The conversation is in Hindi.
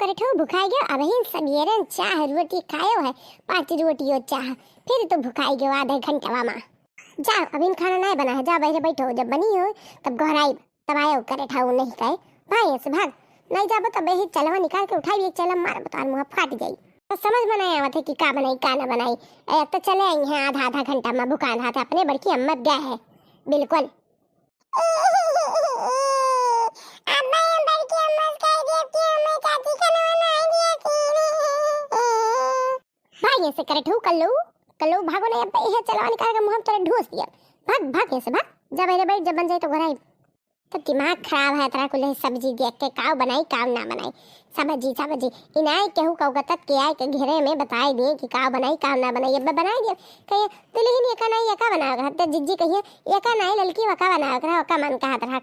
करे ठो भुखाई गयो अब ही सवेरे चाह रोटी खायो है 5 रोटी और चाह फिर तो भुखाई गयो आधा घंटा में जा अभी खाना नहीं बना है जा बैठे बैठो जब बनी हो तब घर आई तब आयो करे ठाऊ नहीं कहे भाई ऐसे भाग नहीं जाबो तब ही चलवा निकाल के उठाई एक चलम मार बता मुंह फाट जाई तो समझ में नहीं आवत है कि का बनाई का ना बनाई एक तो चले आई है आधा आधा घंटा में भुखान हाथ अपने बड़की अम्मा गया है बिल्कुल भाई ऐसे करे ठू कल्लू भागो नहीं अब ये चलवा निकाल के मुंह तोरे ढूस दिया भाग भाग ऐसे भाग जब बैठ जब बन जाए तो घर आई तो दिमाग खराब है तेरा कुल सब्जी देख के काव बनाई काव ना बनाई सब्जी इनाई केहू कौ गतत के आए के घेरे में बताई दिए कि काव बनाई काव ना बनाई अब बनाई दिए कहिए दुल्हन एका नहीं एका बनाओ तो जिज्जी कहिए एका नहीं लड़की वका बनाओ ओका मन का हाथ रहा